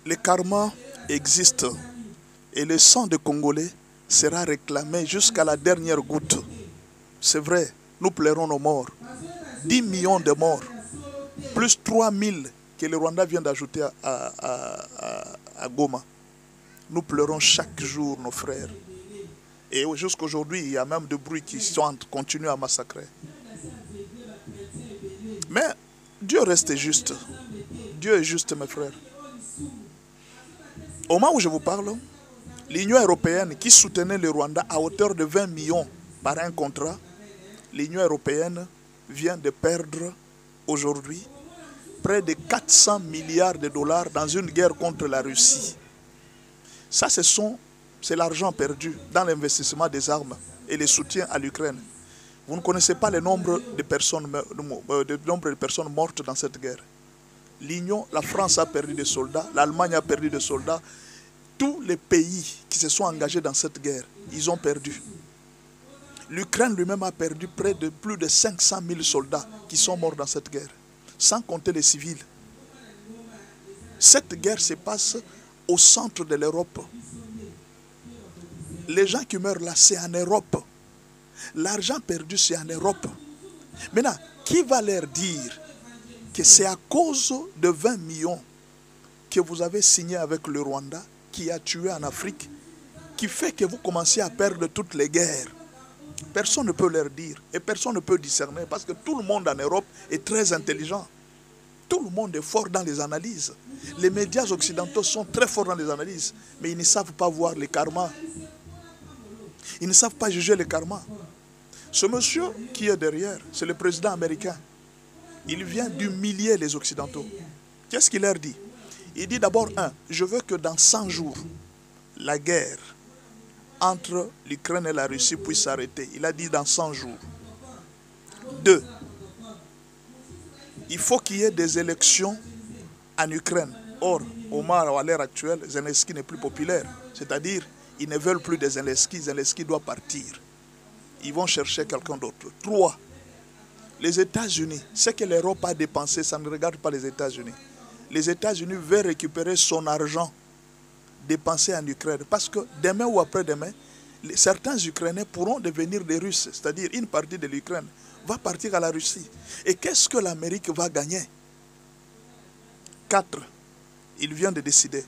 Le karma existe et le sang des Congolais sera réclamé jusqu'à la dernière goutte. C'est vrai, nous pleurons nos morts. 10 millions de morts, plus 3000 que le Rwanda vient d'ajouter à Goma. Nous pleurons chaque jour nos frères. Et jusqu'aujourd'hui, il y a même des bruits qui continuent à massacrer. Mais Dieu reste juste. Dieu est juste, mes frères. Au moment où je vous parle, l'Union européenne qui soutenait le Rwanda à hauteur de 20 millions par un contrat, l'Union européenne vient de perdre aujourd'hui près de 400 milliards de dollars dans une guerre contre la Russie. Ça, c'est l'argent perdu dans l'investissement des armes et le soutien à l'Ukraine. Vous ne connaissez pas le nombre de personnes mortes dans cette guerre. La France a perdu des soldats, l'Allemagne a perdu des soldats. Tous les pays qui se sont engagés dans cette guerre, ils ont perdu. L'Ukraine lui-même a perdu plus de 500 000 soldats qui sont morts dans cette guerre, sans compter les civils. Cette guerre se passe au centre de l'Europe. Les gens qui meurent là, c'est en Europe. L'argent perdu, c'est en Europe. Maintenant, qui va leur dire que c'est à cause de 20 millions que vous avez signé avec le Rwanda, qui a tué en Afrique, qui fait que vous commencez à perdre toutes les guerres? Personne ne peut leur dire et personne ne peut discerner parce que tout le monde en Europe est très intelligent. Tout le monde est fort dans les analyses. Les médias occidentaux sont très forts dans les analyses, mais ils ne savent pas voir le karma. Ils ne savent pas juger le karma. Ce monsieur qui est derrière, c'est le président américain. Il vient d'humilier les Occidentaux. Qu'est-ce qu'il leur dit? Il dit d'abord, je veux que dans 100 jours, la guerre entre l'Ukraine et la Russie puisse s'arrêter. Il a dit dans 100 jours. 2, il faut qu'il y ait des élections en Ukraine. Or, à l'heure actuelle, Zelensky n'est plus populaire. C'est-à-dire, ils ne veulent plus de Zelensky. Zelensky doit partir. Ils vont chercher quelqu'un d'autre. 3, les États-Unis, ce que l'Europe a dépensé, ça ne regarde pas les États-Unis. Les États-Unis veulent récupérer son argent dépensé en Ukraine. Parce que demain ou après-demain, certains Ukrainiens pourront devenir des Russes. C'est-à-dire une partie de l'Ukraine va partir à la Russie. Et qu'est-ce que l'Amérique va gagner? 4, il vient de décider.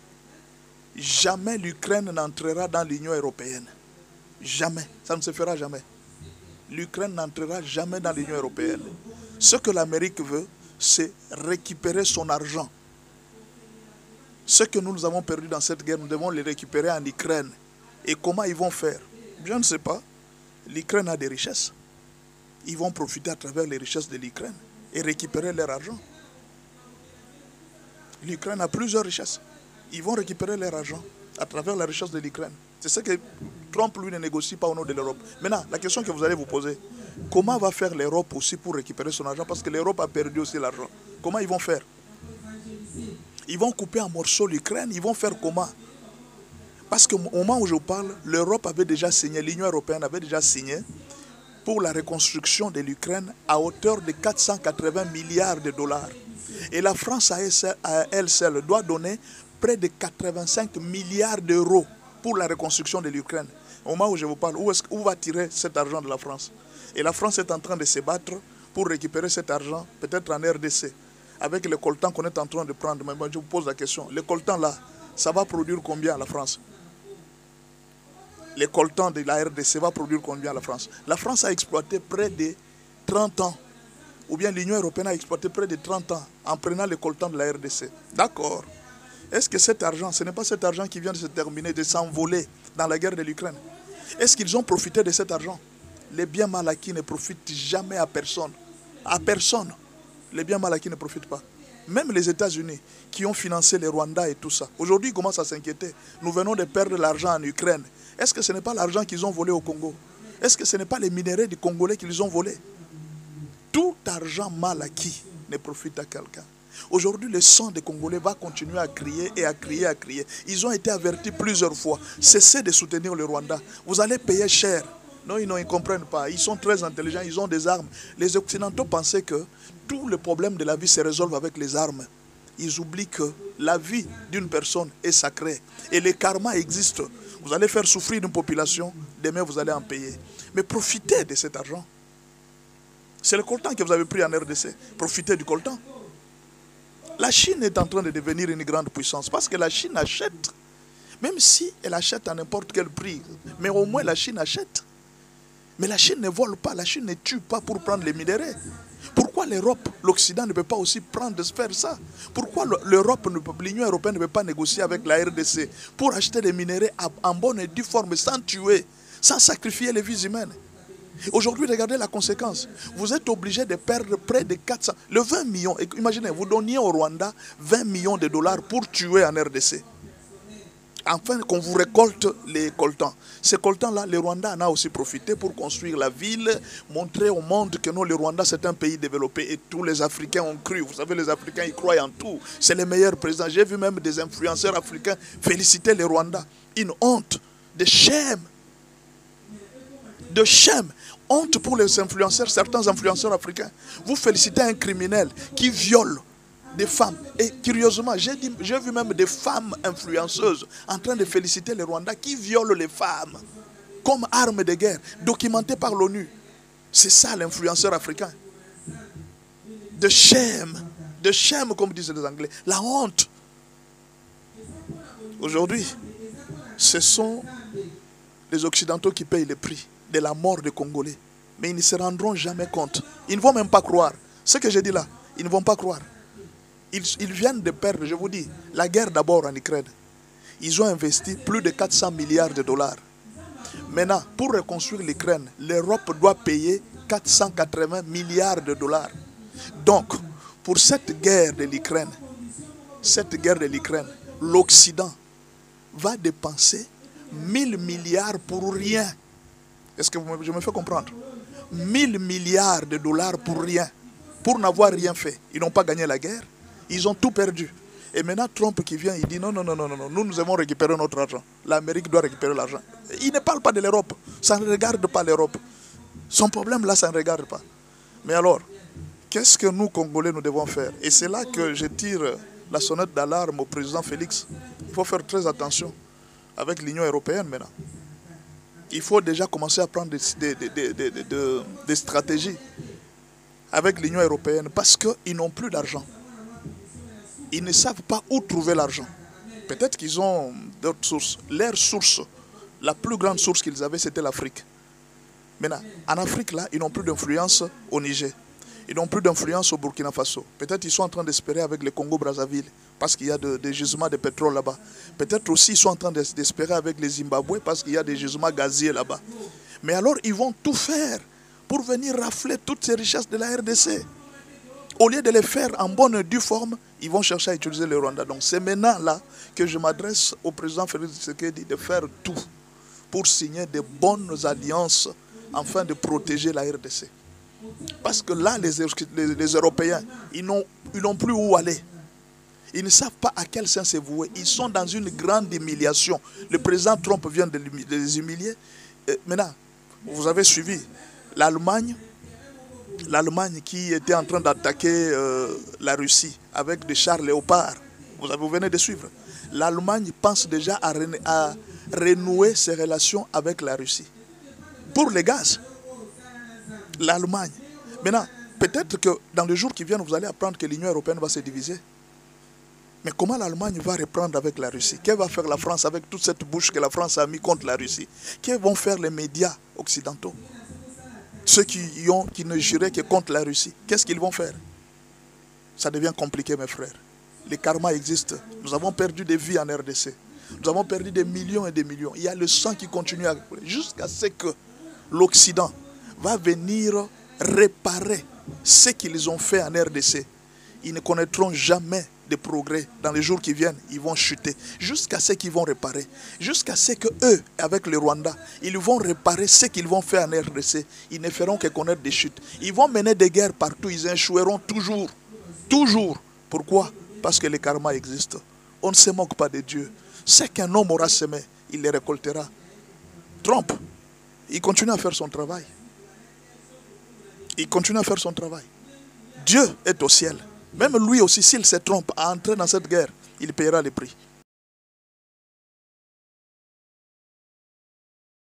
Jamais l'Ukraine n'entrera dans l'Union européenne. Jamais. Ça ne se fera jamais. L'Ukraine n'entrera jamais dans l'Union européenne. Ce que l'Amérique veut, c'est récupérer son argent. Ce que nous avons perdu dans cette guerre, nous devons le récupérer en Ukraine. Et comment ils vont faire? Je ne sais pas. L'Ukraine a des richesses. Ils vont profiter à travers les richesses de l'Ukraine et récupérer leur argent. L'Ukraine a plusieurs richesses. Ils vont récupérer leur argent à travers la richesse de l'Ukraine. C'est ce que Trump, lui, ne négocie pas au nom de l'Europe. Maintenant, la question que vous allez vous poser, comment va faire l'Europe aussi pour récupérer son argent? Parce que l'Europe a perdu aussi l'argent. Comment ils vont faire? Ils vont couper en morceaux l'Ukraine. Ils vont faire comment? Parce qu'au moment où je vous parle, l'Europe avait déjà signé, l'Union européenne avait déjà signé pour la reconstruction de l'Ukraine à hauteur de 480 milliards de dollars. Et la France, à elle seule, doit donner près de 85 milliards d'euros pour la reconstruction de l'Ukraine. Au moment où je vous parle, où va tirer cet argent de la France? Et la France est en train de se battre pour récupérer cet argent, peut-être en RDC, avec le coltan qu'on est en train de prendre. Mais moi, je vous pose la question, le coltan là, ça va produire combien à la France? Le coltan de la RDC va produire combien à la France? La France a exploité près de 30 ans. Ou bien l'Union européenne a exploité près de 30 ans en prenant le coltan de la RDC. D'accord. Est-ce que cet argent, ce n'est pas cet argent qui vient de se terminer, de s'envoler dans la guerre de l'Ukraine? Est-ce qu'ils ont profité de cet argent? Les biens mal acquis ne profitent jamais à personne. À personne. Les biens mal acquis ne profitent pas. Même les États-Unis qui ont financé les Rwandais et tout ça, aujourd'hui ils commencent à s'inquiéter. Nous venons de perdre l'argent en Ukraine. Est-ce que ce n'est pas l'argent qu'ils ont volé au Congo? Est-ce que ce n'est pas les minéraux du Congolais qu'ils ont volés? Tout argent mal acquis ne profite à quelqu'un. Aujourd'hui, le sang des Congolais va continuer à crier et à crier, à crier. Ils ont été avertis plusieurs fois. Cessez de soutenir le Rwanda. Vous allez payer cher. Non, ils ne comprennent pas. Ils sont très intelligents, ils ont des armes. Les Occidentaux pensaient que tous les problèmes de la vie se résolvent avec les armes. ils oublient que la vie d'une personne est sacrée. Et le karma existe. Vous allez faire souffrir une population, demain vous allez en payer. Mais profitez de cet argent. C'est le coltan que vous avez pris en RDC. Profitez du coltan. La Chine est en train de devenir une grande puissance parce que la Chine achète. Même si elle achète à n'importe quel prix. Mais au moins la Chine achète. Mais la Chine ne vole pas, la Chine ne tue pas pour prendre les minéraux. Pourquoi l'Europe, l'Occident ne peut pas aussi faire ça? Pourquoi l'Union européenne ne peut pas négocier avec la RDC pour acheter des minéraux en bonne et due forme, sans tuer, sans sacrifier les vies humaines? Aujourd'hui, regardez la conséquence. Vous êtes obligé de perdre près de 400, le 20 millions. Imaginez, vous donniez au Rwanda 20 millions de dollars pour tuer en RDC. Enfin, qu'on vous récolte les coltans. Ces coltans-là, le Rwanda en a aussi profité pour construire la ville, montrer au monde que non, le Rwanda, c'est un pays développé. Et tous les Africains ont cru. Vous savez, les Africains, ils croient en tout. C'est les meilleurs présidents. J'ai vu même des influenceurs africains féliciter le Rwanda. Une honte, de shame. De shame. Honte pour les influenceurs, certains influenceurs africains. Vous félicitez un criminel qui viole des femmes. Et curieusement, j'ai vu même des femmes influenceuses en train de féliciter les Rwandais qui violent les femmes comme armes de guerre, documentées par l'ONU. C'est ça l'influenceur africain. De shame comme disent les Anglais. La honte. Aujourd'hui, ce sont les Occidentaux qui payent le prix de la mort des Congolais. Mais ils ne se rendront jamais compte. Ils ne vont même pas croire. Ce que j'ai dit là, ils ne vont pas croire. Ils viennent de perdre, je vous dis, la guerre d'abord en Ukraine. Ils ont investi plus de 400 milliards de dollars. Maintenant, pour reconstruire l'Ukraine, l'Europe doit payer 480 milliards de dollars. Donc, pour cette guerre de l'Ukraine, l'Occident va dépenser 1000 milliards pour rien. Est-ce que je me fais comprendre? 1000 milliards de dollars pour rien. Pour n'avoir rien fait. Ils n'ont pas gagné la guerre. Ils ont tout perdu. Et maintenant, Trump qui vient, il dit non, nous avons récupéré notre argent. L'Amérique doit récupérer l'argent. Il ne parle pas de l'Europe. Ça ne regarde pas l'Europe. Son problème là, ça ne regarde pas. Mais alors, qu'est-ce que nous, Congolais, nous devons faire? Et c'est là que je tire la sonnette d'alarme au président Félix. Il faut faire très attention avec l'Union européenne maintenant. Il faut déjà commencer à prendre des stratégies avec l'Union européenne parce qu'ils n'ont plus d'argent. Ils ne savent pas où trouver l'argent. Peut-être qu'ils ont d'autres sources. Leur source, la plus grande source qu'ils avaient, c'était l'Afrique. Maintenant, en Afrique, là, ils n'ont plus d'influence au Niger. Ils n'ont plus d'influence au Burkina Faso. Peut-être qu'ils sont en train d'espérer avec le Congo-Brazzaville, parce qu'il y a des gisements de pétrole là-bas. Peut-être aussi ils sont en train d'espérer avec les Zimbabwe, parce qu'il y a des gisements gaziers là-bas. Mais alors, ils vont tout faire pour venir rafler toutes ces richesses de la RDC. Au lieu de les faire en bonne et due forme, ils vont chercher à utiliser le Rwanda. Donc c'est maintenant là que je m'adresse au président Félix Tshisekedi de faire tout pour signer de bonnes alliances afin de protéger la RDC. Parce que là, les Européens, ils n'ont plus où aller. Ils ne savent pas à quel sens se vouer. Ils sont dans une grande humiliation. Le président Trump vient de les humilier. Maintenant, vous avez suivi l'Allemagne qui était en train d'attaquer la Russie avec des chars léopards. Vous venez de suivre. L'Allemagne pense déjà à renouer ses relations avec la Russie. Pour les gaz. L'Allemagne. Maintenant, peut-être que dans les jours qui viennent, vous allez apprendre que l'Union européenne va se diviser. Mais comment l'Allemagne va reprendre avec la Russie? Qu'est-ce que va faire la France avec toute cette bouche que la France a mis contre la Russie? Qu'est-ce que vont faire les médias occidentaux? Ceux qui ne juraient que contre la Russie, qu'est-ce qu'ils vont faire? Ça devient compliqué, mes frères. Le karma existe. Nous avons perdu des vies en RDC. Nous avons perdu des millions et des millions. Il y a le sang qui continue à couler. Jusqu'à ce que l'Occident va venir réparer ce qu'ils ont fait en RDC. Ils ne connaîtront jamais de progrès. Dans les jours qui viennent, ils vont chuter. Jusqu'à ce qu'ils vont réparer. Jusqu'à ce que eux, avec le Rwanda, ils vont réparer ce qu'ils vont faire en RDC. Ils ne feront que connaître des chutes. Ils vont mener des guerres partout. Ils échoueront toujours. Toujours. Pourquoi? Parce que le karma existe. On ne se moque pas de Dieu. Ce qu'un homme aura semé, il le récoltera. Trump, il continue à faire son travail. Il continue à faire son travail. Dieu est au ciel. Même lui aussi, s'il se trompe à entrer dans cette guerre, il paiera le prix.